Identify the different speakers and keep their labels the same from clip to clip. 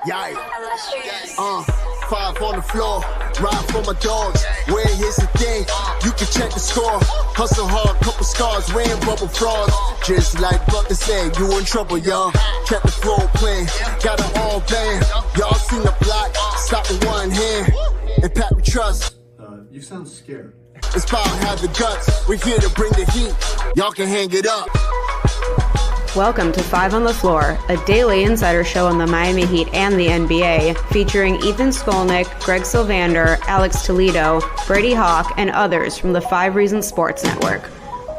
Speaker 1: Yeah. 5 on the floor, ride for my dogs. Where here's the thing, you can check the score. Hustle hard, couple scars, wearing bubble frogs. Just like Butler said, you in trouble, y'all. Kept the floor playing, got it all banned. Y'all seen the block, stop with one hand. And Pat, we trust.
Speaker 2: You sound scared.
Speaker 1: It's about have the guts, we're here to bring the heat. Y'all can hang it up.
Speaker 3: Welcome to 5 on the Floor, a daily insider show on the Miami Heat and the NBA, featuring Ethan Skolnick, Greg Sylvander, Alex Toledo, Brady Hawk, and others from the 5 Reasons Sports Network.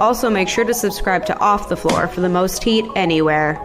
Speaker 3: Also, make sure to subscribe to Off the Floor for the most heat anywhere.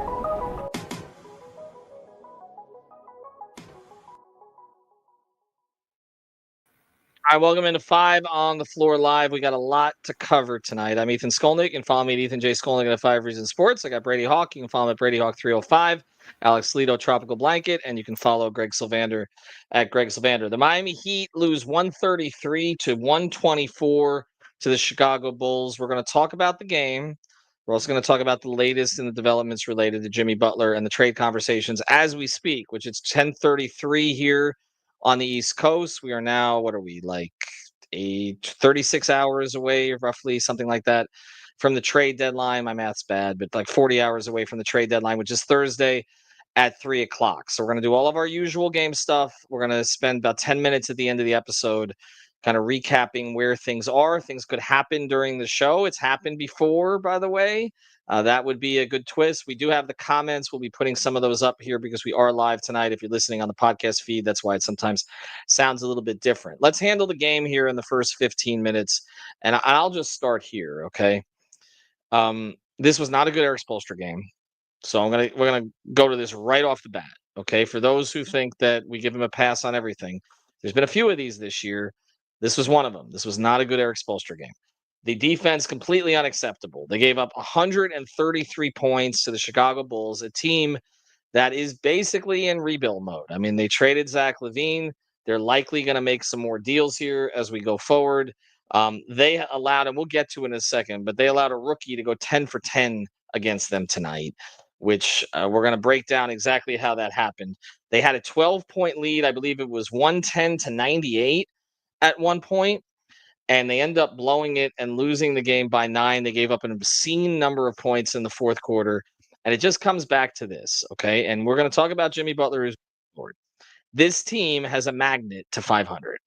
Speaker 4: All right, welcome into 5 on the Floor Live. We got a lot to cover tonight. I'm Ethan Skolnick. You can follow me at Ethan J. Skolnick at 5 Reasons Sports. I got Brady Hawk. You can follow him at Brady Hawk 305. Alex Toledo, Tropical Blanket. And you can follow Greg Sylvander at Greg Sylvander. The Miami Heat lose 133 to 124 to the Chicago Bulls. We're going to talk about the game. We're also going to talk about the latest in the developments related to Jimmy Butler and the trade conversations as we speak, which it's 10:33 here on the East Coast. We are now, 36 hours away, roughly, something like that, from the trade deadline. My math's bad, but like 40 hours away from the trade deadline, which is Thursday at 3 o'clock. So we're going to do all of our usual game stuff. We're going to spend about 10 minutes at the end of the episode kind of recapping where things are. Things could happen during the show. It's happened before, by the way. That would be a good twist. We do have the comments. We'll be putting some of those up here because we are live tonight. If you're listening on the podcast feed, that's why it sometimes sounds a little bit different. Let's handle the game here in the first 15 minutes. And I'll just start here, okay? This was not a good Eric Spoelstra game. So we're gonna go to this right off the bat, okay? For those who think that we give him a pass on everything, there's been a few of these this year. This was one of them. This was not a good Eric Spoelstra game. The defense, completely unacceptable. They gave up 133 points to the Chicago Bulls, a team that is basically in rebuild mode. I mean, they traded Zach LaVine. They're likely going to make some more deals here as we go forward. They allowed, and we'll get to it in a second, but they allowed a rookie to go 10 for 10 against them tonight, which we're going to break down exactly how that happened. They had a 12-point lead. I believe it was 110 to 98 at one point. And they end up blowing it and losing the game by 9. They gave up an obscene number of points in the fourth quarter. And it just comes back to this, okay? And we're going to talk about Jimmy Butler. This team has a magnet to 500.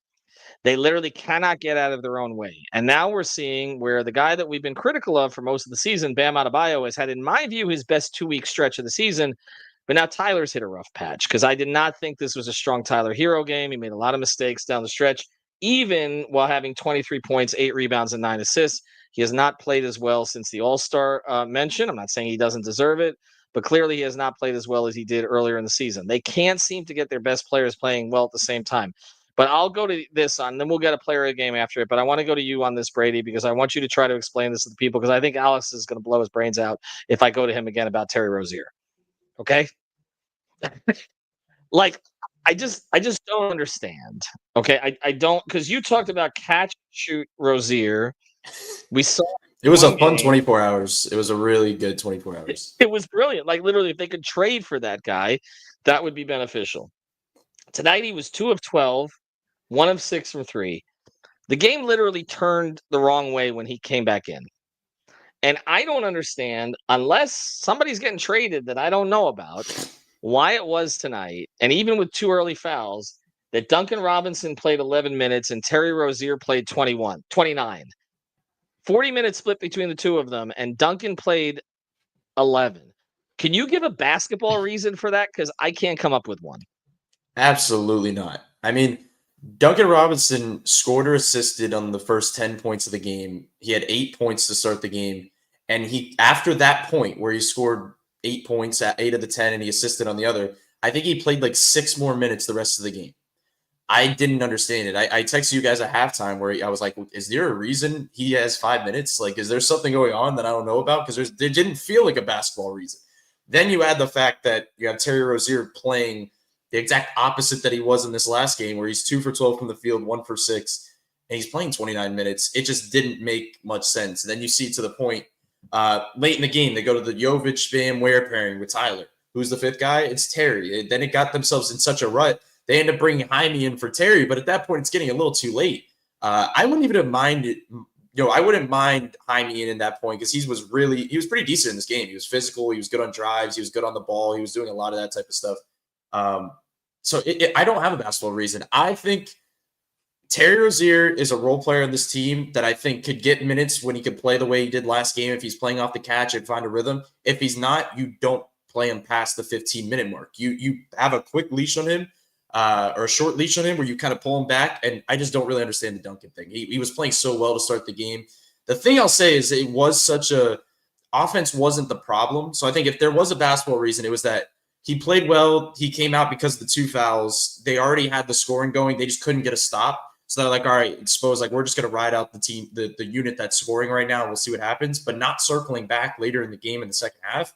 Speaker 4: They literally cannot get out of their own way. And now we're seeing where the guy that we've been critical of for most of the season, Bam Adebayo, has had, in my view, his best 2-week stretch of the season. But now Tyler's hit a rough patch because I did not think this was a strong Tyler Hero game. He made a lot of mistakes down the stretch. Even while having 23 points, 8 rebounds, and 9 assists, he has not played as well since the All-Star mention. I'm not saying he doesn't deserve it, but clearly he has not played as well as he did earlier in the season. They can't seem to get their best players playing well at the same time. But I'll go to this on, then we'll get a player of the game after it. But I want to go to you on this, Brady, because I want you to try to explain this to the people, because I think Alex is going to blow his brains out if I go to him again about Terry Rozier. Okay? I just don't understand. Okay, I don't, because you talked about catch shoot Rozier. We saw
Speaker 5: it was a fun 24 hours. It was a really good 24 hours.
Speaker 4: It was brilliant. Like, literally, if they could trade for that guy, that would be beneficial. Tonight he was 2 of 12, 1 of 6 from 3. The game literally turned the wrong way when he came back in. And I don't understand, unless somebody's getting traded that I don't know about, why it was tonight, and even with 2 early fouls, that Duncan Robinson played 11 minutes and Terry Rozier played 29. 40-minute split between the two of them, and Duncan played 11. Can you give a basketball reason for that? Because I can't come up with one.
Speaker 5: Absolutely not. I mean, Duncan Robinson scored or assisted on the first 10 points of the game. He had 8 points to start the game. And he, after that point where he scored 8 points at 8 of the 10 and he assisted on the other, I think he played like 6 more minutes the rest of the game. I didn't understand it. I texted you guys at halftime where I was like, is there a reason he has 5 minutes? Like, is there something going on that I don't know about? Because there didn't feel like a basketball reason. Then you add the fact that you have Terry Rozier playing the exact opposite that he was in this last game, where he's 2 for 12 from the field, 1 for 6, and he's playing 29 minutes. It just didn't make much sense. And then you see to the point late in the game, they go to the Jovic Bam Ware pairing with Tyler. who's the fifth guy? It's Terry. Then it got themselves in such a rut. They end up bringing AHOAMI in for Terry, but at that point, it's getting a little too late. I wouldn't even have minded. I wouldn't mind AHOAMI in that point because he was pretty decent in this game. He was physical. He was good on drives. He was good on the ball. He was doing a lot of that type of stuff. I don't have a basketball reason. I think Terry Rozier is a role player on this team that I think could get minutes when he could play the way he did last game. If he's playing off the catch and find a rhythm. If he's not, you don't play him past the 15-minute mark. You have a quick leash on him or a short leash on him where you kind of pull him back. And I just don't really understand the Duncan thing. He was playing so well to start the game. The thing I'll say is it was such a offense wasn't the problem. So I think if there was a basketball reason, it was that he played well. He came out because of the 2 fouls. They already had the scoring going. They just couldn't get a stop. So they're like, all right, suppose like we're just going to ride out the team, the unit that's scoring right now. And we'll see what happens, but not circling back later in the game in the second half.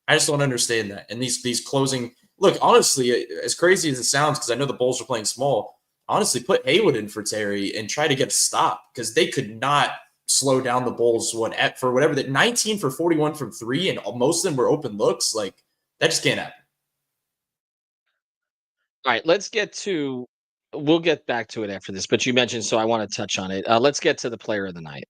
Speaker 5: I just don't understand that. And these closing look, honestly, as crazy as it sounds, because I know the Bulls are playing small, honestly, put Haywood in for Terry and try to get a stop because they could not slow down the Bulls for whatever that 19 for 41 from 3. And most of them were open looks. Like that just can't happen.
Speaker 4: All right, we'll get back to it after this, but you mentioned, so I want to touch on it. Let's get to the player of the night.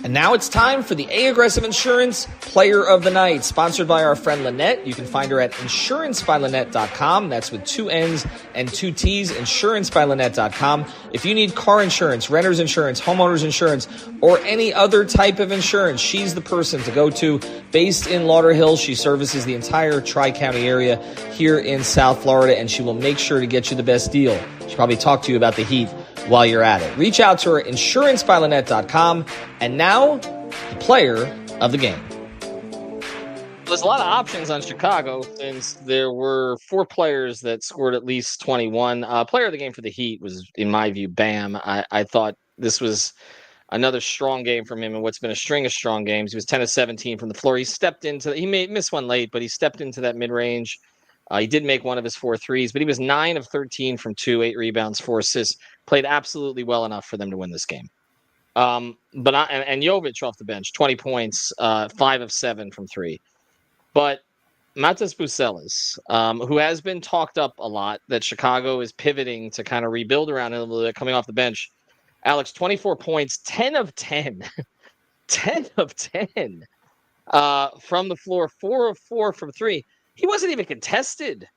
Speaker 2: And now it's time for the A-Aggressive Insurance Player of the Night, sponsored by our friend Lynette. You can find her at insurancebylynette.com. That's with 2 N's and 2 T's, insurancebylynette.com. If you need car insurance, renter's insurance, homeowner's insurance, or any other type of insurance, she's the person to go to. Based in Lauderhill, she services the entire Tri-County area here in South Florida, and she will make sure to get you the best deal. She'll probably talk to you about the heat while you're at it. Reach out to her, insurancebylynette.com. And now, the player of the game.
Speaker 4: There's a lot of options on Chicago since there were 4 players that scored at least 21. Player of the game for the Heat was, in my view, Bam. I thought this was another strong game from him in what's been a string of strong games. He was 10 of 17 from the floor. He may miss one late, but he stepped into that mid-range. He did make one of his 4 threes, but he was 9 of 13 from 2, 8 rebounds, 4 assists. Played absolutely well enough for them to win this game. And Jovic off the bench, 20 points, 5 of 7 from 3. But Matas Bucelis, who has been talked up a lot, that Chicago is pivoting to kind of rebuild around him a little bit, coming off the bench. Alex, 24 points, 10 of 10. 10 of 10 from the floor, 4 of 4 from 3. He wasn't even contested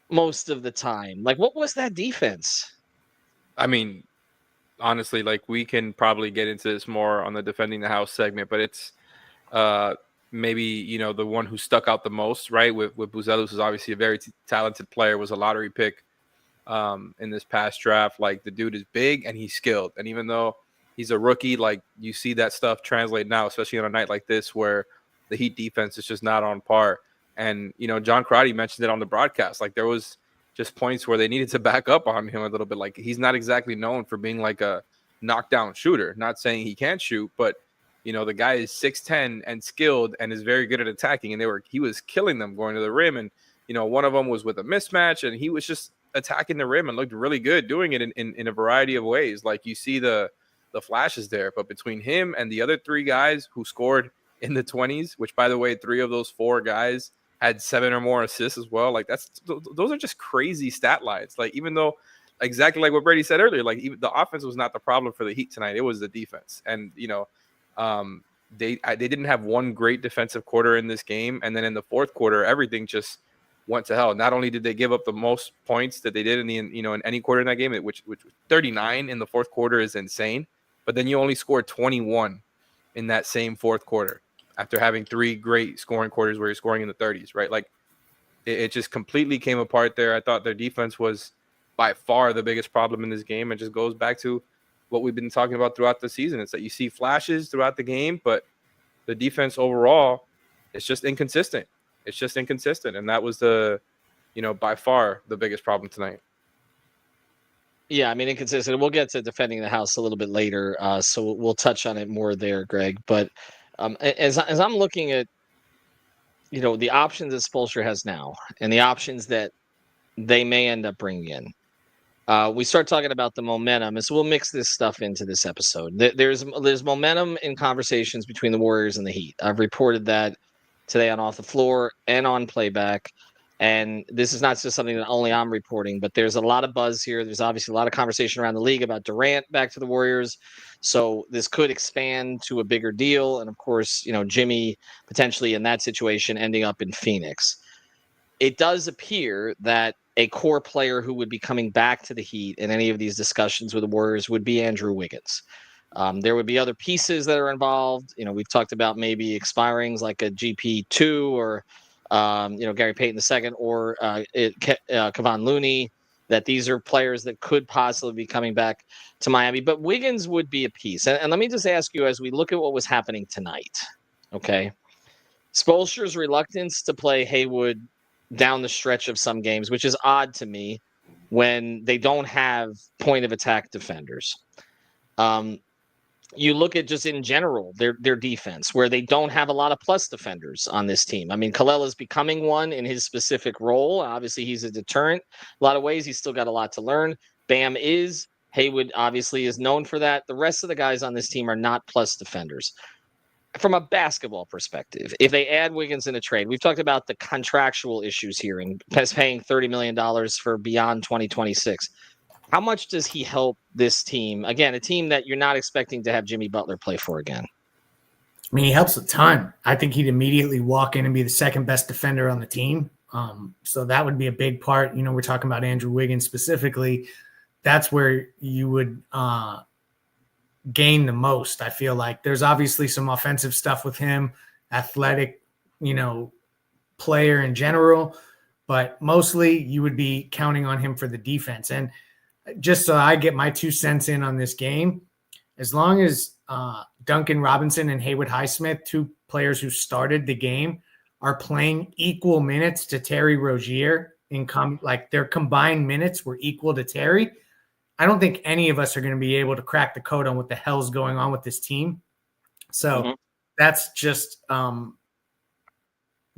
Speaker 4: most of the time. Like, what was that defense?
Speaker 6: I mean, honestly, like we can probably get into this more on the defending the house segment, but it's maybe, the one who stuck out the most, right? With Bucelis, who's obviously a very talented player, was a lottery pick in this past draft. Like the dude is big and he's skilled. And even though he's a rookie, like you see that stuff translate now, especially on a night like this where the Heat defense is just not on par. And, John Crotty mentioned it on the broadcast. Like there was just points where they needed to back up on him a little bit. Like he's not exactly known for being like a knockdown shooter. Not saying he can't shoot, but the guy is 6'10" and skilled and is very good at attacking. And he was killing them going to the rim. And one of them was with a mismatch, and he was just attacking the rim and looked really good doing it in a variety of ways. Like you see the flashes there, but between him and the other 3 guys who scored in the 20s, which by the way, 3 of those 4 guys had 7 or more assists as well. Like those are just crazy stat lines. Like even though exactly like what Brady said earlier, like even the offense was not the problem for the Heat tonight. It was the defense. And, they didn't have one great defensive quarter in this game. And then in the fourth quarter, everything just went to hell. Not only did they give up the most points that they did in any quarter in that game, which 39 in the fourth quarter is insane. But then you only scored 21 in that same fourth quarter after having 3 great scoring quarters where you're scoring in the 30s, right? Like it just completely came apart there. I thought their defense was by far the biggest problem in this game. It just goes back to what we've been talking about throughout the season. It's that you see flashes throughout the game, but the defense overall, it's just inconsistent. And that was by far the biggest problem tonight.
Speaker 4: Yeah, I mean, inconsistent. We'll get to defending the house a little bit later, so we'll touch on it more there, Greg. But as I'm looking at, the options that Spoelstra has now and the options that they may end up bringing in, we start talking about the momentum, and so we'll mix this stuff into this episode. There's momentum in conversations between the Warriors and the Heat. I've reported that today on Off the Floor and on Playback, and this is not just something that only I'm reporting, but there's a lot of buzz here. There's obviously a lot of conversation around the league about Durant back to the Warriors, so this could expand to a bigger deal, and of course, Jimmy potentially in that situation ending up in Phoenix. It does appear that a core player who would be coming back to the Heat in any of these discussions with the Warriors would be Andrew Wiggins. There would be other pieces that are involved. We've talked about maybe expirings like a GP2 or, Gary Payton II or Kevon Looney, that these are players that could possibly be coming back to Miami. But Wiggins would be a piece. And let me just ask you, as we look at what was happening tonight, okay, Spoelstra's reluctance to play Haywood down the stretch of some games, which is odd to me when they don't have point of attack defenders. You look at just in general their defense, where they don't have a lot of plus defenders on this team. I mean, Kalel is becoming one in his specific role. Obviously, he's a deterrent. A lot of ways, he's still got a lot to learn. Bam is. Haywood obviously is known for that. The rest of the guys on this team are not plus defenders. From a basketball perspective, if they add Wiggins in a trade, we've talked about the contractual issues here and paying $30 million for beyond 2026. How much does he help this team? Again, a team that you're not expecting to have Jimmy Butler play for again.
Speaker 7: I mean, he helps a ton. I think he'd immediately walk in and be the second best defender on the team. So that would be a big part. We're talking about Andrew Wiggins specifically. That's where you would gain the most. I feel like there's obviously some offensive stuff with him, athletic, player in general, but mostly you would be counting on him for the defense. And just so I get my 2 cents in on this game, as long as Duncan Robinson and Haywood Highsmith, 2 players who started the game, are playing equal minutes to Terry Rozier like their combined minutes were equal to Terry, I don't think any of us are going to be able to crack the code on what the hell's going on with this team. So that's just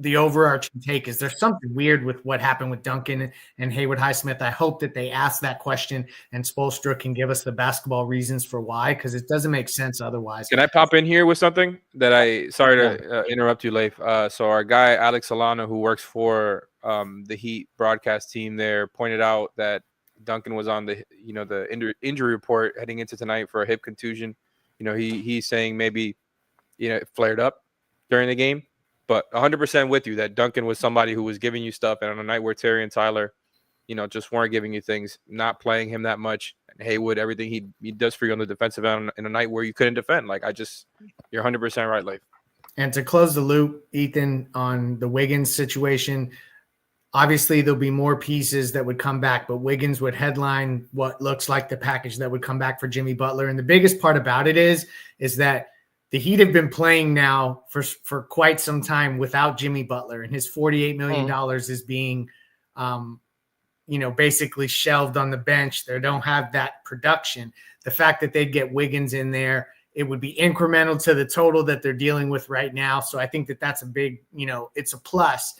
Speaker 7: the overarching take is there's something weird with what happened with Duncan and Haywood Highsmith. I hope that they ask that question and Spoelstra can give us the basketball reasons for why, because it doesn't make sense otherwise.
Speaker 6: Can I pop in here with something that sorry to interrupt you, Leif. So our guy, Alex Solano, who works for the Heat broadcast team there, pointed out that Duncan was on the injury report heading into tonight for a hip contusion. He's saying maybe it flared up during the game, but 100% with you that Duncan was somebody who was giving you stuff, and on a night where Terry and Tyler just weren't giving you things, not playing him that much, and Haywood, everything he does for you on the defensive end in a night where you couldn't defend. You're 100% right, Leif.
Speaker 7: And to close the loop, Ethan, on the Wiggins situation, obviously, there'll be more pieces that would come back, but Wiggins would headline what looks like the package that would come back for Jimmy Butler. And the biggest part about it is that the Heat have been playing now for quite some time without Jimmy Butler, and his $48 million is being, basically shelved on the bench. They don't have that production. The fact that they'd get Wiggins in there, it would be incremental to the total that they're dealing with right now. So I think that that's a big, it's a plus.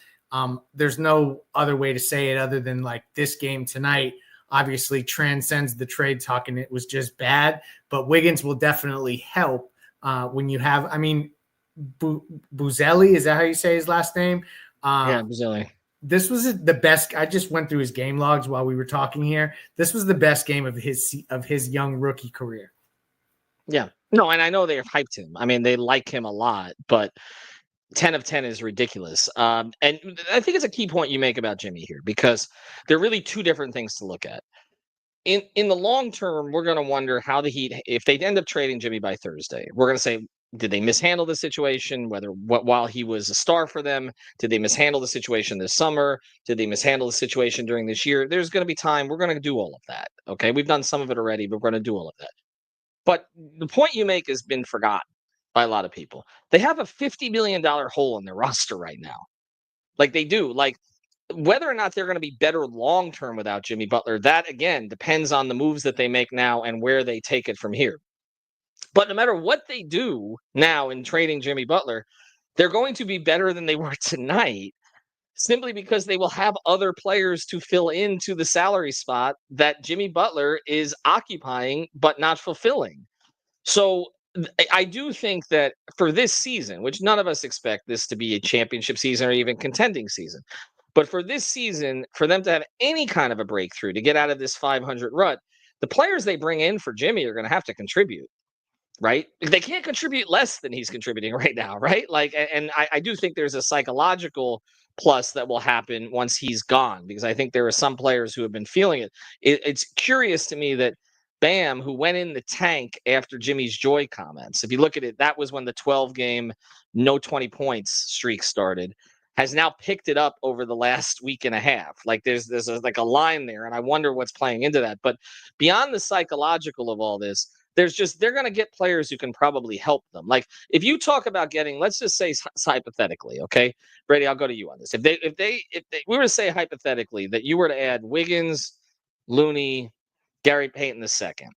Speaker 7: There's no other way to say it other than like this game tonight obviously transcends the trade talk and it was just bad, but Wiggins will definitely help when you have, Buzelli, is that how you say his last name?
Speaker 4: Yeah, Buzelli.
Speaker 7: This was the best. I just went through his game logs while we were talking here. This was the best game of his young rookie career.
Speaker 4: Yeah. No, and I know they've hyped him. I mean, they like him a lot, but 10 of 10 is ridiculous. And I think it's a key point you make about Jimmy here, because there are really 2 different things to look at. In the long term, we're going to wonder how the Heat, if they end up trading Jimmy by Thursday, we're going to say, did they mishandle the situation? While he was a star for them, did they mishandle the situation this summer? Did they mishandle the situation during this year? There's going to be time. We're going to do all of that. Okay. We've done some of it already, but we're going to do all of that. But the point you make has been forgotten by a lot of people. They have a $50 million hole in their roster right now. Like they do. Like whether or not they're going to be better long-term without Jimmy Butler, that again depends on the moves that they make now and where they take it from here. But no matter what they do now in trading Jimmy Butler, they're going to be better than they were tonight simply because they will have other players to fill into the salary spot that Jimmy Butler is occupying but not fulfilling. So I do think that for this season, which none of us expect this to be a championship season or even contending season, but for this season, for them to have any kind of a breakthrough to get out of this 500 rut, the players they bring in for Jimmy are going to have to contribute, right? They can't contribute less than he's contributing right now, right? Like, and I do think there's a psychological plus that will happen once he's gone, because I think there are some players who have been feeling it. It's curious to me that Bam, who went in the tank after Jimmy's joy comments, if you look at it, that was when the 12-game, no 20 points streak started, has now picked it up over the last week and a half. Like there's like a line there, and I wonder what's playing into that. But beyond the psychological of all this, they're going to get players who can probably help them. Like if you talk about getting, let's just say hypothetically, okay, Brady, I'll go to you on this. If we were to say hypothetically that you were to add Wiggins, Looney, Gary Payton II,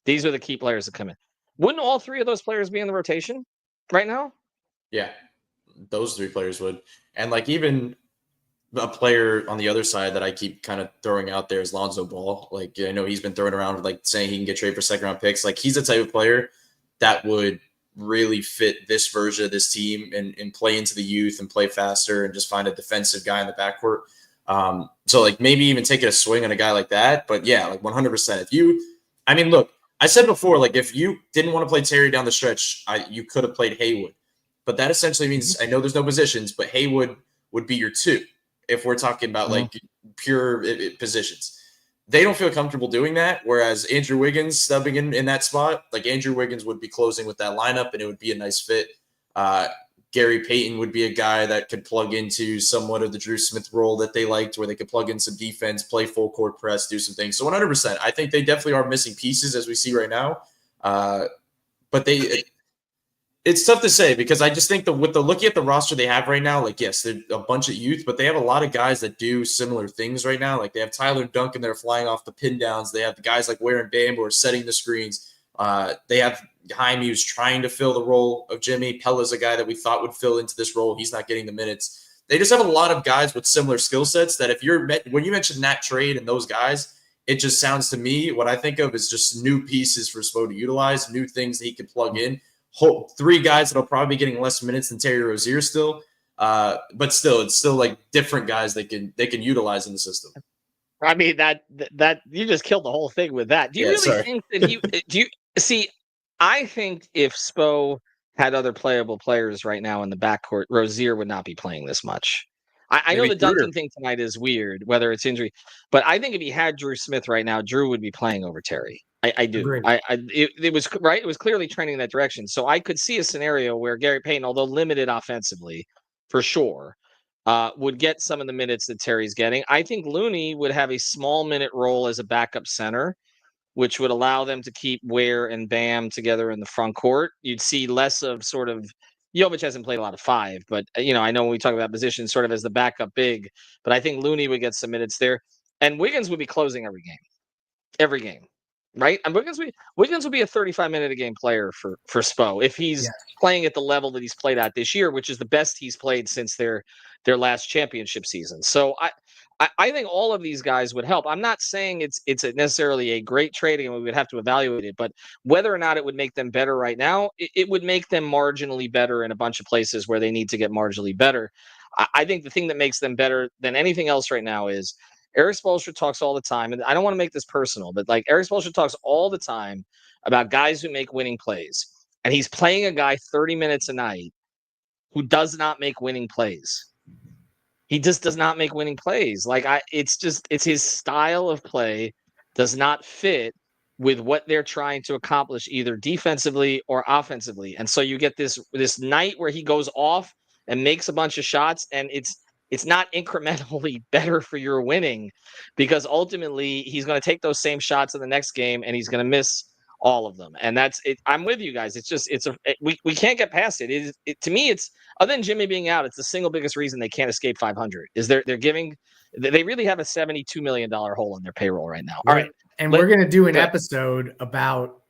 Speaker 4: these are the key players that come in. Wouldn't all three of those players be in the rotation right now?
Speaker 5: Yeah, those three players would. And like even a player on the other side that I keep kind of throwing out there is Lonzo Ball. Like, I know he's been throwing around like saying he can get traded for second-round picks. Like he's the type of player that would really fit this version of this team and play into the youth and play faster and just find a defensive guy in the backcourt. So like maybe even taking a swing on a guy like that. But yeah, like 100%. I mean, look, I said before, like if you didn't want to play Terry down the stretch, you could have played Haywood. But that essentially means, I know there's no positions, but Haywood would be your two if we're talking about like pure positions. They don't feel comfortable doing that, whereas Andrew Wiggins stubbing in that spot, like Andrew Wiggins would be closing with that lineup, and it would be a nice fit. Gary Payton would be a guy that could plug into somewhat of the Drew Smith role that they liked, where they could plug in some defense, play full court press, do some things. So 100%, I think they definitely are missing pieces as we see right now. But it's tough to say, because I just think with the looking at the roster they have right now, like, yes, they're a bunch of youth, but they have a lot of guys that do similar things right now. Like they have Tyler Duncan that are flying off the pin downs. They have the guys like Ware and Bam who are setting the screens. They have AHOAMI who's trying to fill the role of Jimmy. Pella's a guy that we thought would fill into this role. He's not getting the minutes. They just have a lot of guys with similar skill sets that when you mention that trade and those guys, it just sounds to me, what I think of is just new pieces for Spo to utilize, new things that he can plug in. Three guys that'll probably be getting less minutes than Terry Rozier still. But still, it's still like different guys they can utilize in the system.
Speaker 4: I mean, that you just killed the whole thing with that. Do you think that I think if Spo had other playable players right now in the backcourt, Rozier would not be playing this much. I know the Duncan thing tonight is weird, whether it's injury, but I think if he had Drew Smith right now, Drew would be playing over Terry. I do. It was right. It was clearly trending in that direction. So I could see a scenario where Gary Payton, although limited offensively, for sure, would get some of the minutes that Terry's getting. I think Looney would have a small minute role as a backup center, which would allow them to keep Ware and Bam together in the front court. You'd see less of sort of Jovic hasn't played a lot of five, but I know when we talk about positions sort of as the backup big, but I think Looney would get some minutes there, and Wiggins would be closing every game. Right, and Wiggins will be a 35-minute a game player for Spo if he's playing at the level that he's played at this year, which is the best he's played since their last championship season. So I think all of these guys would help. I'm not saying it's necessarily a great trading, and we would have to evaluate it, but whether or not it would make them better right now, it would make them marginally better in a bunch of places where they need to get marginally better. I think the thing that makes them better than anything else right now is Eric Spoelstra talks all the time, and I don't want to make this personal, but like Eric Spoelstra talks all the time about guys who make winning plays, and he's playing a guy 30 minutes a night who does not make winning plays. He just does not make winning plays. Like it's his style of play does not fit with what they're trying to accomplish either defensively or offensively. And so you get this night where he goes off and makes a bunch of shots, and it's not incrementally better for your winning, because ultimately he's going to take those same shots in the next game and he's going to miss all of them. And that's it. I'm with you guys. We can't get past it. To me, it's other than Jimmy being out, it's the single biggest reason they can't escape 500 is they really have a $72 million hole in their payroll right now. All right.
Speaker 7: And we're going to do an episode about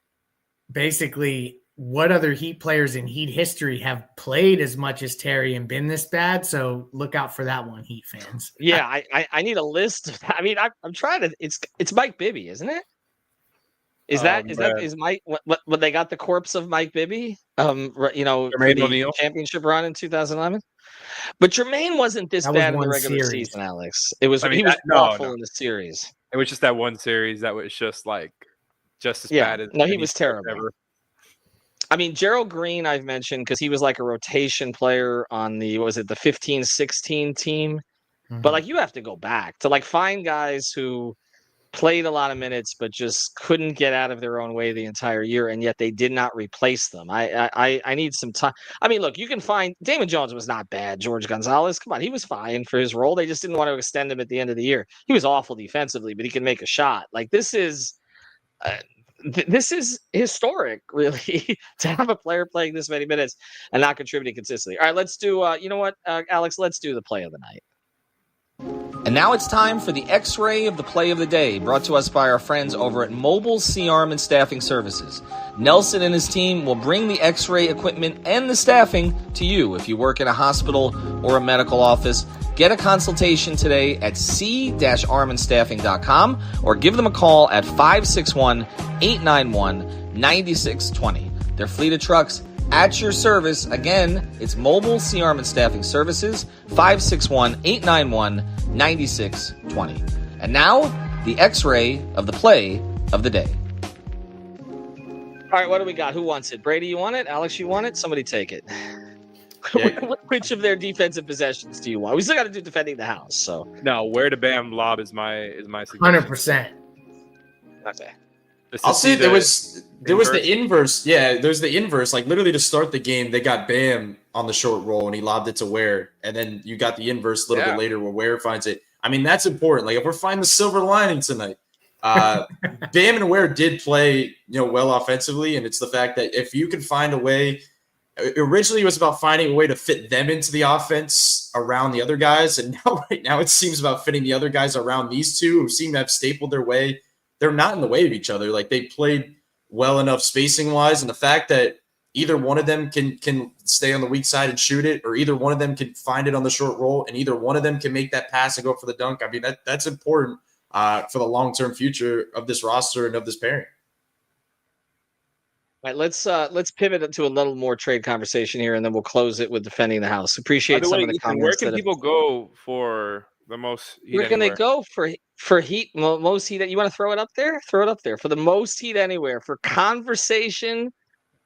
Speaker 7: basically what other Heat players in Heat history have played as much as Terry and been this bad? So look out for that one, Heat fans.
Speaker 4: Yeah, I need a list. I mean, I'm trying to. It's Mike Bibby, isn't it? Is Mike what they got the corpse of Mike Bibby? For
Speaker 6: Jermaine
Speaker 4: the
Speaker 6: O'Neal?
Speaker 4: championship run in 2011. But Jermaine wasn't this
Speaker 7: That was
Speaker 4: bad in the
Speaker 7: one
Speaker 4: regular
Speaker 7: series.
Speaker 4: season, Alex. He was
Speaker 6: No.
Speaker 4: awful in the series.
Speaker 6: It was just that one series that was just as bad as
Speaker 4: no, he
Speaker 6: any
Speaker 4: was
Speaker 6: series
Speaker 4: terrible.
Speaker 6: ever.
Speaker 4: I mean, Gerald Green I've mentioned because he was like a rotation player on the 15-16 team.
Speaker 7: Mhm.
Speaker 4: But you have to go back to find guys who played a lot of minutes but just couldn't get out of their own way the entire year, and yet they did not replace them. I need some time. I mean, look, you can find Damon Jones was not bad. George Gonzalez, come on, he was fine for his role. They just didn't want to extend him at the end of the year. He was awful defensively, but he can make a shot. This is this is historic, really, to have a player playing this many minutes and not contributing consistently. All right, let's do. You know what, Alex? Let's do the play of the night.
Speaker 2: And now it's time for the X-Ray of the Play of the Day, brought to us by our friends over at Mobile C-Arm and Staffing Services. Nelson and his team will bring the X-ray equipment and the staffing to you if you work in a hospital or a medical office. Get a consultation today at c-armandstaffing.com or give them a call at 561-891-9620. Their fleet of trucks at your service. Again, it's Mobile C-Arm and Staffing Services, 561-891-9620. And now, the X-Ray of the Play of the Day.
Speaker 4: All right, what do we got? Who wants it? Brady, you want it? Alex, you want it? Somebody take it.
Speaker 5: Yeah.
Speaker 4: Which of their defensive possessions do you want? We still got to do defending the house. So
Speaker 6: No, where to Bam lob is my suggestion.
Speaker 7: 100%.
Speaker 4: okay.
Speaker 5: I'll say there was the inverse. Yeah, there's the inverse. Literally to start the game, they got Bam on the short roll and he lobbed it to Ware, and then you got the inverse a little bit later where Ware finds it. I mean, that's important. If we're finding the silver lining tonight, Bam and Ware did play well offensively, and it's the fact that if you can find a way. Originally, it was about finding a way to fit them into the offense around the other guys, and right now it seems about fitting the other guys around these two who seem to have stapled their way. They're not in the way of each other. They played well enough spacing-wise, and the fact that either one of them can stay on the weak side and shoot it, or either one of them can find it on the short roll, and either one of them can make that pass and go for the dunk. I mean, that's important for the long-term future of this roster and of this pairing.
Speaker 4: All right, let's pivot to a little more trade conversation here, and then we'll close it with defending the house. Appreciate some of the comments.
Speaker 6: Where can people go for the most Heat?
Speaker 4: Where can they go for Heat? Most Heat? You want to throw it up there? Throw it up there for the most Heat anywhere for conversation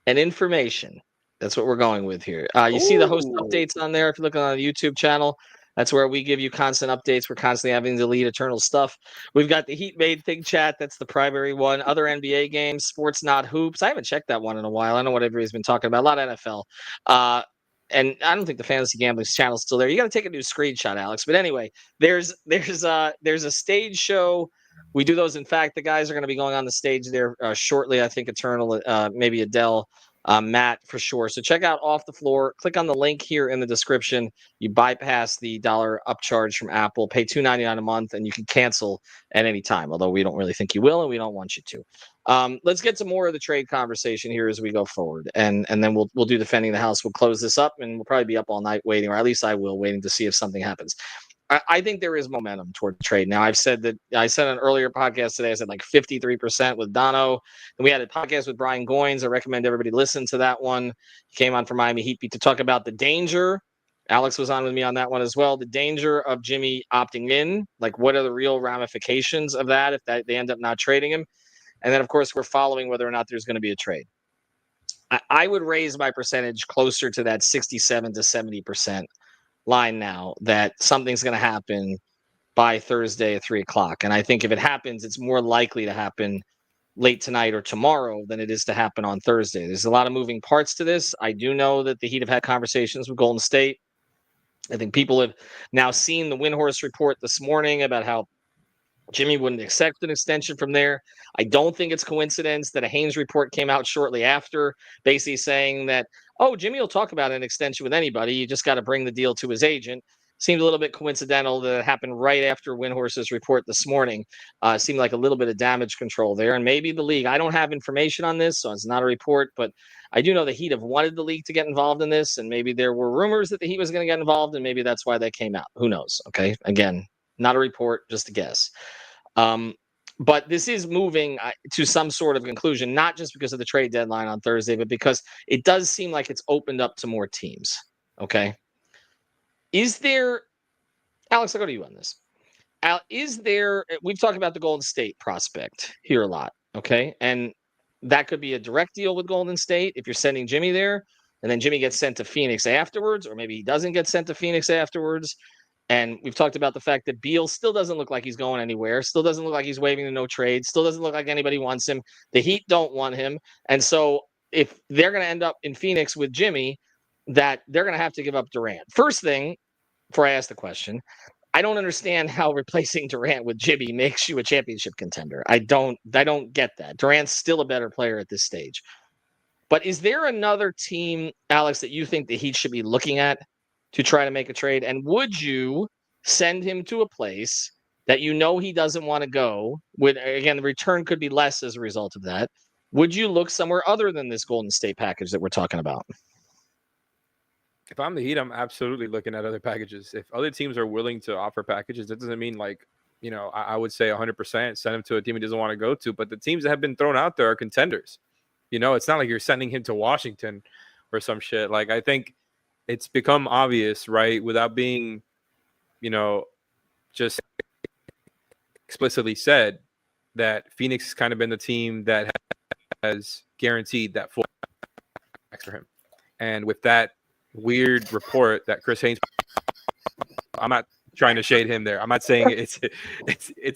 Speaker 4: and information. That's what we're going with here. You see the host updates on there. If you're looking on the YouTube channel, that's where we give you constant updates. We're constantly having to delete eternal stuff. We've got the Heat Made Thing chat. That's the primary one. Other NBA games, Sports Not Hoops. I haven't checked that one in a while. I know what everybody's been talking about. A lot of NFL. And I don't think the Fantasy Gambling channel is still there. You got to take a new screenshot, Alex. But anyway, there's a stage show. We do those. In fact, the guys are going to be going on the stage there shortly. I think Eternal, maybe Adele. Matt for sure. So check out Off the Floor. Click on the link here in the description. You bypass the $1 upcharge from Apple. Pay $2.99 a month, and you can cancel at any time. Although we don't really think you will, and we don't want you to. Let's get some more of the trade conversation here as we go forward, and then we'll do defending the house. We'll close this up, and we'll probably be up all night waiting, or at least I will, waiting to see if something happens. I think there is momentum toward the trade. Now, I said on an earlier podcast today, I said 53% with Dono. And we had a podcast with Brian Goins. I recommend everybody listen to that one. He came on for Miami Heat Beat to talk about the danger. Alex was on with me on that one as well. The danger of Jimmy opting in. What are the real ramifications of that if they end up not trading him? And then, of course, we're following whether or not there's going to be a trade. I would raise my percentage closer to that 67 to 70% line now that something's going to happen by Thursday at 3:00. And I think if it happens, it's more likely to happen late tonight or tomorrow than it is to happen on Thursday. There's a lot of moving parts to this. I do know that the Heat have had conversations with Golden State. I think people have now seen the Windhorst report this morning about how Jimmy wouldn't accept an extension from there. I don't think it's coincidence that a Haynes report came out shortly after, basically saying that, Jimmy will talk about an extension with anybody. You just got to bring the deal to his agent. seemed a little bit coincidental that it happened right after Windhorse's report this morning. Seemed like a little bit of damage control there. And maybe the league, I don't have information on this, so it's not a report, but I do know the Heat have wanted the league to get involved in this. And maybe there were rumors that the Heat was going to get involved, and maybe that's why they came out. Who knows? Okay. Again, not a report, just a guess. But this is moving to some sort of conclusion, not just because of the trade deadline on Thursday, but because it does seem like it's opened up to more teams. Okay. Is there, Alex, I'll go to you on this. We've talked about the Golden State prospect here a lot. Okay. And that could be a direct deal with Golden State if you're sending Jimmy there, and then Jimmy gets sent to Phoenix afterwards, or maybe he doesn't get sent to Phoenix afterwards. And we've talked about the fact that Beal still doesn't look like he's going anywhere, still doesn't look like he's waiving the no trade, still doesn't look like anybody wants him. The Heat don't want him. And so if they're going to end up in Phoenix with Jimmy, that they're going to have to give up Durant. First thing, before I ask the question, I don't understand how replacing Durant with Jimmy makes you a championship contender. I don't get that. Durant's still a better player at this stage. But is there another team, Alex, that you think the Heat should be looking at to try to make a trade? And would you send him to a place that you know he doesn't want to go? Again, the return could be less as a result of that. Would you look somewhere other than this Golden State package that we're talking about?
Speaker 6: If I'm the Heat, I'm absolutely looking at other packages. If other teams are willing to offer packages, that doesn't mean I would say 100% send him to a team he doesn't want to go to. But the teams that have been thrown out there are contenders. It's not like you're sending him to Washington or some shit. Like, I think it's become obvious, right, without being, just explicitly said, that Phoenix has kind of been the team that has guaranteed that full max for him. And with that weird report that Chris Haynes, I'm not trying to shade him there. I'm not saying it's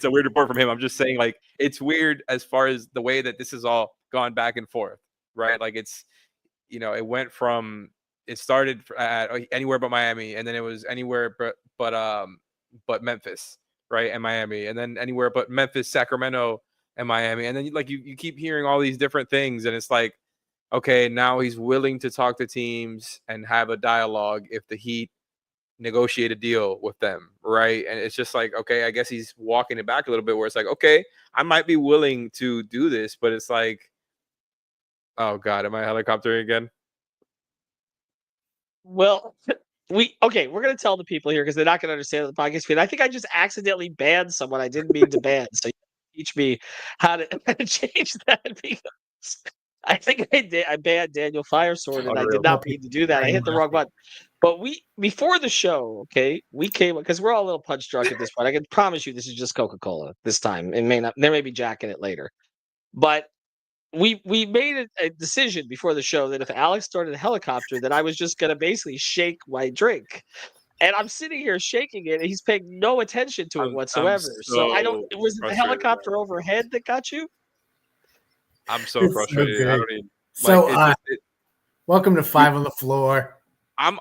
Speaker 6: a weird report from him. I'm just saying, like, it's weird as far as the way that this has all gone back and forth, right? Like, it's, it went from, it started at anywhere but Miami, and then it was anywhere but Memphis, right, and Miami, and then anywhere but Memphis, Sacramento, and Miami, and then you keep hearing all these different things, and it's like, okay, now he's willing to talk to teams and have a dialogue if the Heat negotiate a deal with them, right? And it's just like, okay, I guess he's walking it back a little bit, where it's like, okay, I might be willing to do this, but it's like, oh God, am I helicoptering again?
Speaker 4: Well, we're going to tell the people here because they're not going to understand the podcast feed. I think I just accidentally banned someone I didn't mean to ban. So you teach me how to change that, because I think I did. I banned Daniel Firesword, and I did not mean to do that. I hit the wrong button. But before the show, okay, we came, because we're all a little punch drunk at this point. I can promise you this is just Coca-Cola this time. It may not. There may be Jack in it later. But we made a decision before the show that if Alex started a helicopter, that I was just going to basically shake my drink. And I'm sitting here shaking it, and he's paying no attention to it whatsoever. So I don't. Was it the helicopter overhead that got you?
Speaker 6: I'm so frustrated.
Speaker 7: So
Speaker 6: I don't even.
Speaker 7: Welcome to Five on the Floor.
Speaker 6: I'm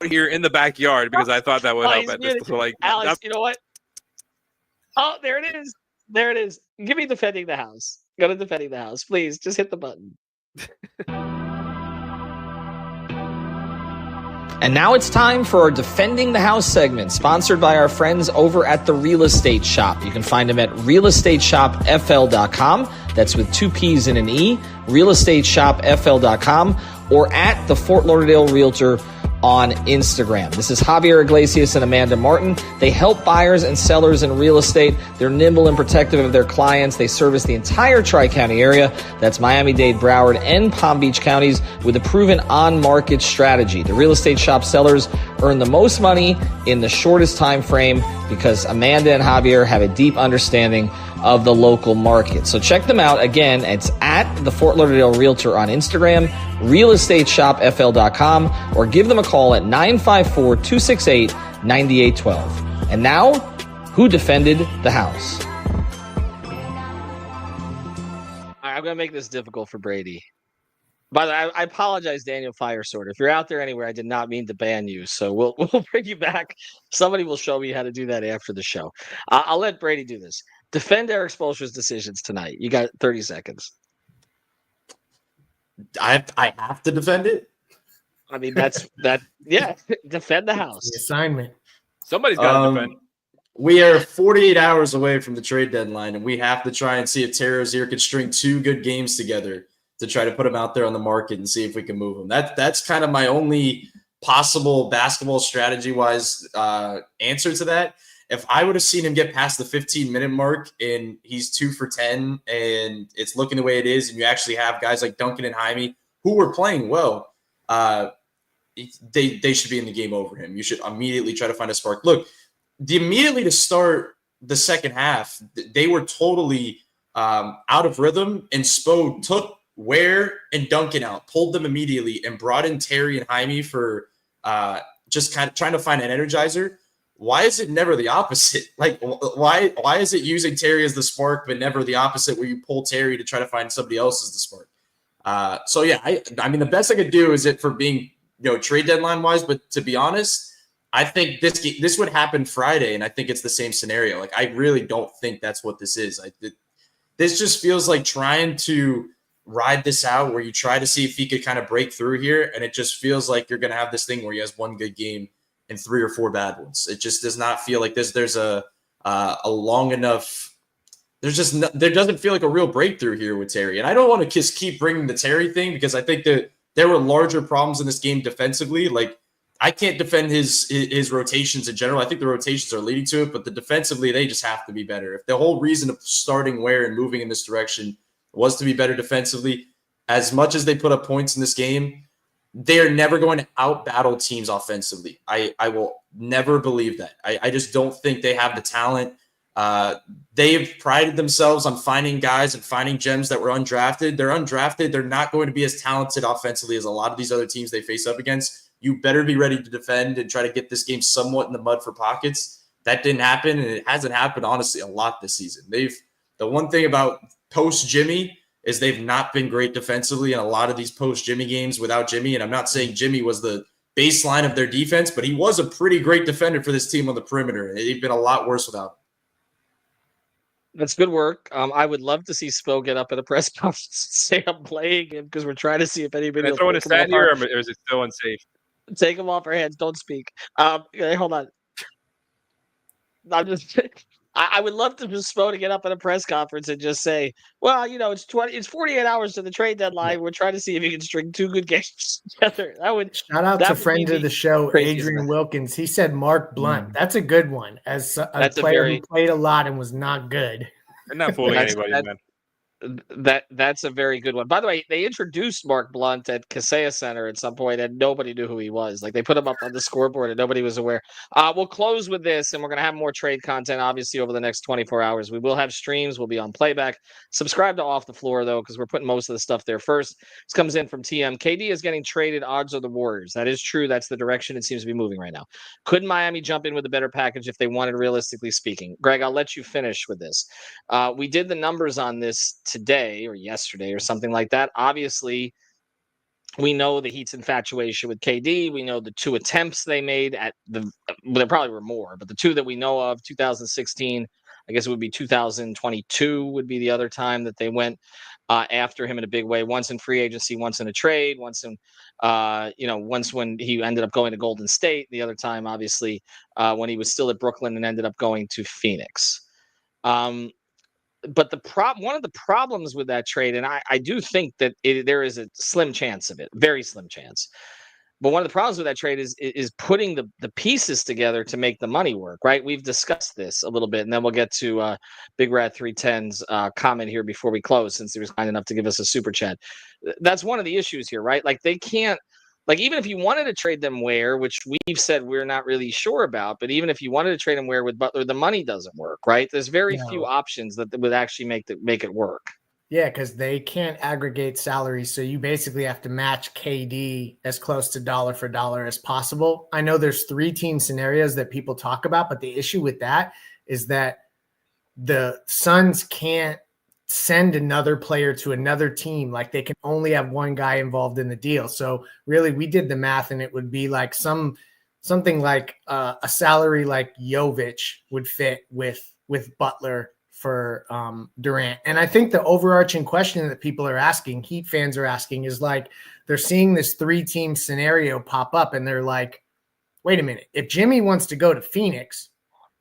Speaker 6: here in the backyard because I thought that would help at this. So,
Speaker 4: Alex, you know what? Oh, there it is. There it is. Give me defending the house. Go to defending the house, please. Just hit the button.
Speaker 2: And now it's time for our Defending the House segment, sponsored by our friends over at The Real Estate Shop. You can find them at realestateshopfl.com. That's with 2 P's and an E, realestateshopfl.com, or at the Fort Lauderdale Realtor on Instagram. This is Javier Iglesias and Amanda Martin. They help buyers and sellers in real estate. They're nimble and protective of their clients. They service the entire Tri-County area. That's Miami-Dade, Broward, and Palm Beach counties with a proven on-market strategy. The Real Estate Shop sellers earn the most money in the shortest time frame because Amanda and Javier have a deep understanding of the local market. So check them out. Again, it's at the Fort Lauderdale Realtor on Instagram, realestateshopfl.com, or give them a call at 954-268-9812. And now, who defended the house?
Speaker 4: I'm going to make this difficult for Brady. By the way, I apologize, Daniel Firesword. If you're out there anywhere, I did not mean to ban you. So we'll bring you back. Somebody will show me how to do that after the show. I'll let Brady do this. Defend Eric Spoelstra's decisions tonight. You got 30 seconds.
Speaker 5: I have to defend it.
Speaker 4: I mean, that's Yeah, defend the house.
Speaker 7: The assignment.
Speaker 6: Somebody's got to defend.
Speaker 5: We are 48 hours away from the trade deadline, and we have to try and see if Terry Rozier can string 2 good games together to try to put him out there on the market and see if we can move him. That's kind of my only possible basketball strategy-wise answer to that. If I would have seen him get past the 15-minute mark and he's 2 for 10 and it's looking the way it is, and you actually have guys like Duncan and Jaime who were playing well, they should be in the game over him. You should immediately try to find a spark. Look, immediately to start the second half, they were totally out of rhythm, and Spo took Ware and Duncan out, pulled them immediately, and brought in Terry and Jaime for just kind of trying to find an energizer. Why is it never the opposite? Like, why is it using Terry as the spark, but never the opposite, where you pull Terry to try to find somebody else as the spark? So yeah, I mean, the best I could do is it for being, trade deadline wise, but to be honest, I think this would happen Friday, and I think it's the same scenario. Like, I really don't think that's what this is. This just feels like trying to ride this out, where you try to see if he could kind of break through here, and it just feels like you're going to have this thing where he has 1 good game and 3 or 4 bad ones. It just does not feel like this. There's a long enough. There doesn't feel like a real breakthrough here with Terry, and I don't want to just keep bringing the Terry thing, because I think that there were larger problems in this game defensively. Like, I can't defend his rotations in general. I think the rotations are leading to it, but defensively, they just have to be better. If the whole reason of starting Ware and moving in this direction was to be better defensively, as much as they put up points in this game, they are never going to out-battle teams offensively. I will never believe that. I just don't think they have the talent. They've prided themselves on finding guys and finding gems that were undrafted. They're undrafted. They're not going to be as talented offensively as a lot of these other teams they face up against. You better be ready to defend and try to get this game somewhat in the mud for pockets. That didn't happen, and it hasn't happened, honestly, a lot this season. The one thing about post-Jimmy is they've not been great defensively in a lot of these post-Jimmy games without Jimmy, and I'm not saying Jimmy was the baseline of their defense, but he was a pretty great defender for this team on the perimeter. They've been a lot worse without him.
Speaker 4: That's good work. I would love to see Spo get up at a press conference and say I'm playing him, because we're trying to see if anybody will
Speaker 6: throwing a stat here, or is it still unsafe?
Speaker 4: Take him off our hands. Don't speak. Hold on. I would love to just Spo to get up at a press conference and just say, well, it's 48 hours to the trade deadline. We're trying to see if you can string 2 good games together.
Speaker 7: Shout out to friend of the show, Adrian Wilkins. He said Mark Blunt. That's a good one. As a player who played a lot and was not good.
Speaker 6: They're not fooling anybody, man.
Speaker 4: That's a very good one. By the way, they introduced Mark Blunt at KOSATKA Center at some point, and nobody knew who he was. Like, they put him up on the scoreboard, and nobody was aware. We'll close with this, and we're going to have more trade content, obviously, over the next 24 hours. We will have streams. We'll be on playback. Subscribe to Off the Floor, though, because we're putting most of the stuff there first. This comes in from TM. KD is getting traded. Odds are the Warriors. That is true. That's the direction it seems to be moving right now. Could Miami jump in with a better package if they wanted, realistically speaking? Greg, I'll let you finish with this. We did the numbers on this today or yesterday or something like that. Obviously, we know the Heat's infatuation with KD. We know the 2 attempts they made there probably were more, but the 2 that we know of, 2016, I guess it would be 2022 would be the other time that they went after him in a big way. Once in free agency, once in a trade, once when he ended up going to Golden State. The other time, obviously, when he was still at Brooklyn and ended up going to Phoenix. But one of the problems with that trade, and I do think that there is a slim chance of it, very slim chance. But one of the problems with that trade is putting the pieces together to make the money work, right? We've discussed this a little bit, and then we'll get to Big Rat 310's comment here before we close, since he was kind enough to give us a super chat. That's one of the issues here, right? Like, they can't. Like, even if you wanted to trade them Ware, which we've said we're not really sure about, but even if you wanted to trade them Ware with Butler, the money doesn't work, right? There's very few options that would actually make it work.
Speaker 7: Yeah, because they can't aggregate salaries, so you basically have to match KD as close to dollar for dollar as possible. I know there's 3 team scenarios that people talk about, but the issue with that is that the Suns can't send another player to another team. Like, they can only have one guy involved in the deal. So really, we did the math, and it would be like something like a salary like Jovic would fit with Butler for Durant. And I think the overarching question that people are asking, Heat fans are asking, is like, they're seeing this 3-team scenario pop up, and they're like, wait a minute. If Jimmy wants to go to Phoenix,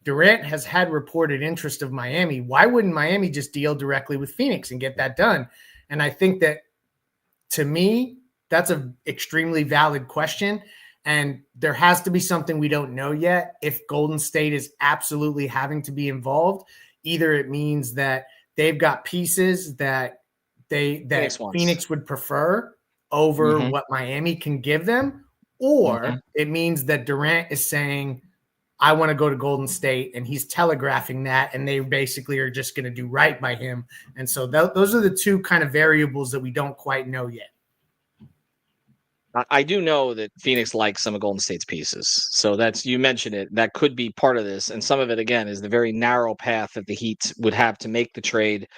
Speaker 7: Durant has had reported interest of Miami. Why wouldn't Miami just deal directly with Phoenix and get that done? And I think that, to me, that's an extremely valid question. And there has to be something we don't know yet. If Golden State is absolutely having to be involved, either it means that they've got pieces that Phoenix would prefer over what Miami can give them, or it means that Durant is saying, I want to go to Golden State, and he's telegraphing that, and they basically are just going to do right by him. And so those are the two kind of variables that we don't quite know yet.
Speaker 4: I do know that Phoenix likes some of Golden State's pieces. So you mentioned it. That could be part of this. And some of it, again, is the very narrow path that the Heat would have to make the trade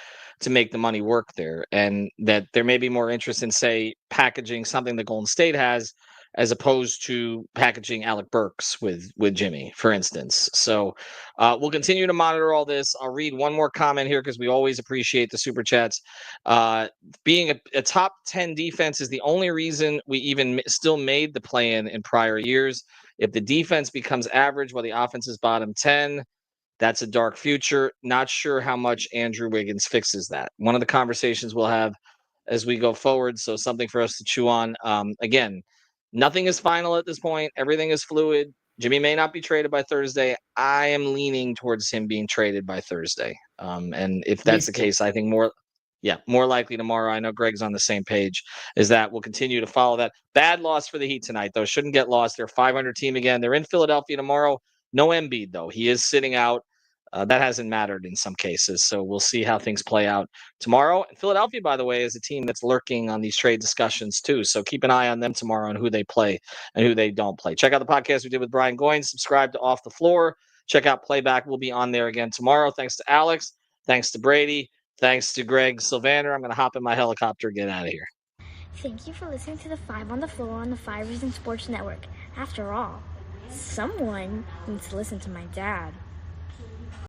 Speaker 4: to make the money work there. And that there may be more interest in, say, packaging something that Golden State has, as opposed to packaging Alec Burks with Jimmy, for instance. So we'll continue to monitor all this. I'll read one more comment here because we always appreciate the super chats. Being a top 10 defense is the only reason we even still made the play-in prior years. If the defense becomes average while the offense is bottom 10, that's a dark future. Not sure how much Andrew Wiggins fixes that. One of the conversations we'll have as we go forward. So something for us to chew on. Again, nothing is final at this point. Everything is fluid. Jimmy may not be traded by Thursday. I am leaning towards him being traded by Thursday. And if that's the case, I think more likely tomorrow. I know Greg's on the same page as that. We'll continue to follow that. Bad loss for the Heat tonight, though. Shouldn't get lost. They're a 500 team again. They're in Philadelphia tomorrow. No Embiid, though. He is sitting out. That hasn't mattered in some cases. So we'll see how things play out tomorrow. And Philadelphia, by the way, is a team that's lurking on these trade discussions too. So keep an eye on them tomorrow and who they play and who they don't play. Check out the podcast we did with Brian Goins. Subscribe to Off the Floor. Check out Playback. We'll be on there again tomorrow. Thanks to Alex. Thanks to Brady. Thanks to Greg Sylvander. I'm going to hop in my helicopter and get out of here.
Speaker 8: Thank you for listening to the 5 on the Floor on the 5 Reasons Sports Network. After all, someone needs to listen to my dad.